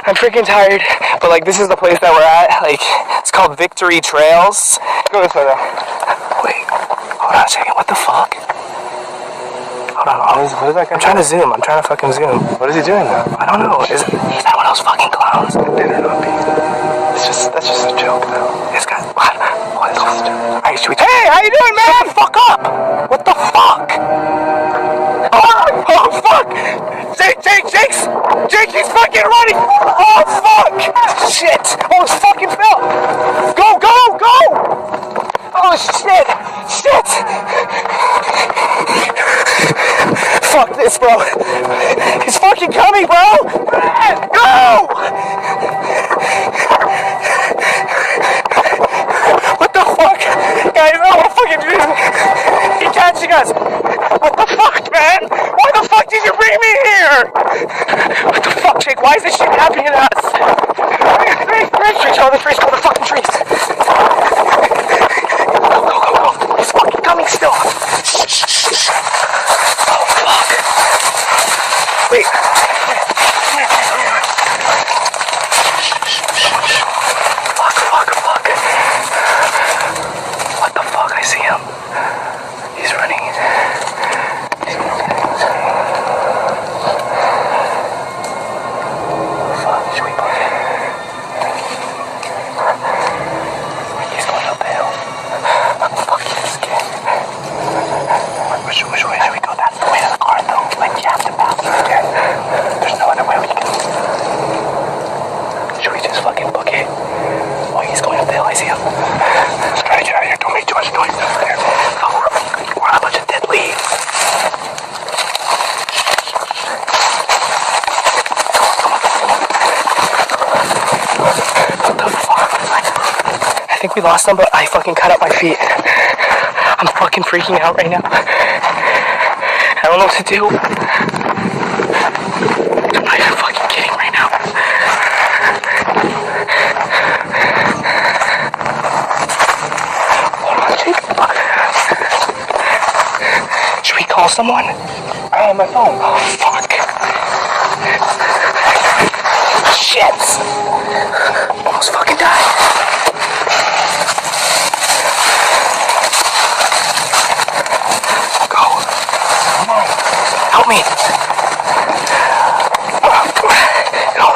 I'm freaking tired, but like this is the place that we're at. Like it's called Victory Trails. Go this way though. Wait, hold on a second. What the fuck? Hold on. What is that guy? I'm trying to zoom. I'm trying to fucking zoom. What is he doing though? I don't know. Is that one of those fucking clowns? It better not be. That's just a joke though. This guy. What is this? Alright, should we? Hey, how you doing, man? Shut the fuck up! What the fuck? Oh fuck! Jake, he's fucking running! Oh fuck! Shit! Oh, it's fucking fell! Go! Oh shit! Fuck this, bro! He's fucking coming, bro! Go! What the fuck? Guys, oh fucking dude! He's catching us! What the fuck, man? Why the fuck did you bring me here? What the fuck, Jake? Why is this shit happening to us? Trees, all the trees, all the fucking trees. Go. He's fucking coming still. Oh, fuck. Wait. Fuck. What the fuck? I see him. He's running. Should we book it? He's going up the hill. I'm fucking scared. Which way should we go? That's the way to the car though. Like you have to pass through there. There's no other way we can. Should we just fucking book it? Oh, he's going up the hill. I see him. Let's try to get out of here. Don't make too much noise up there. We're on a bunch of dead leaves. What the fuck? I think we lost them, but I fucking cut up my feet. I'm fucking freaking out right now. I don't know what to do. I'm not even fucking kidding right now. Hold on, Jake. Should we call someone? I have my phone. Oh, fuck. Shit. Almost fucking died. Go. Come on. Help me. No.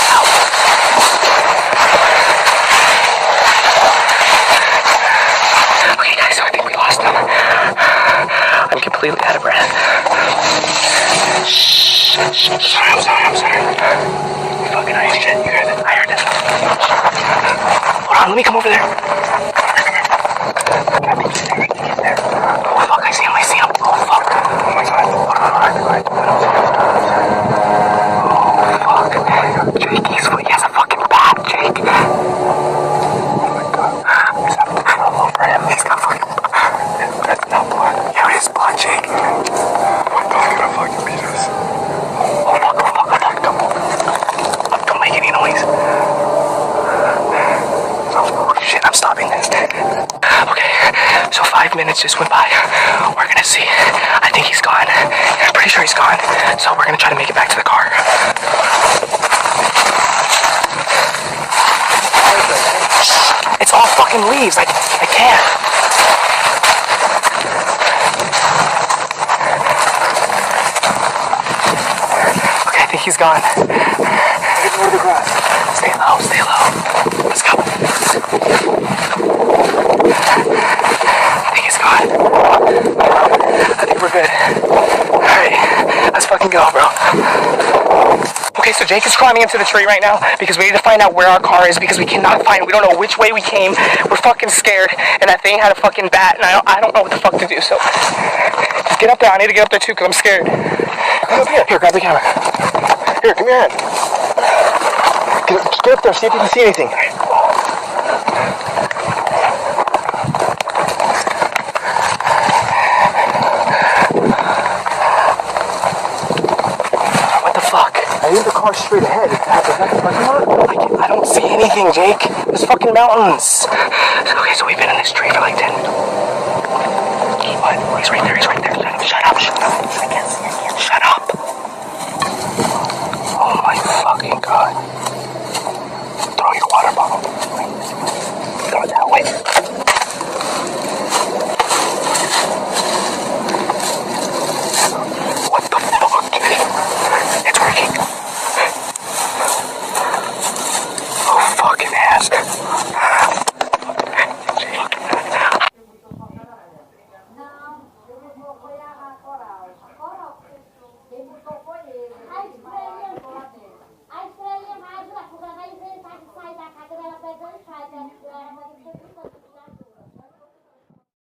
Help. Okay, guys, so I think we lost them. I'm completely out of breath. I'm sorry. Fucking I shit. You heard it? I heard it. Hold on, let me come over there. I think he's there. Oh fuck, I see him. Oh fuck. Oh my god. Alright. Oh fuck. Jake, he has a fucking bat, Jake. Oh my god. Is that blood all over him? He's got fucking blood. That's not blood. Yeah, it is blood, Jake. Oh my god, he's gonna fucking beat us. Oh fuck. Don't make any noise. Oh shit, I'm stopping this. Okay, so 5 minutes just went by. We're gonna see. I think he's gone. I'm pretty sure he's gone. So we're gonna try to make it back to the car. It's all fucking leaves. I can't. Okay, I think he's gone. Ignore the grass. Stay low. Let's go. I think he's gone. I think we're good. Alright, let's fucking go, bro. Okay, so Jake is climbing into the tree right now because we need to find out where our car is because we cannot find it. We don't know which way we came. We're fucking scared, and that thing had a fucking bat, and I don't know what the fuck to do, so just get up there. I need to get up there too because I'm scared. Come up here. Here, grab the camera. Here, come here. Just get up there, see if you can see anything. What the fuck? I have the car straight ahead. I don't see anything, Jake. There's fucking mountains. Okay, so we've been in this tree for like 10 minutes. What? He's right there. Shut up. I can't see. Shut up.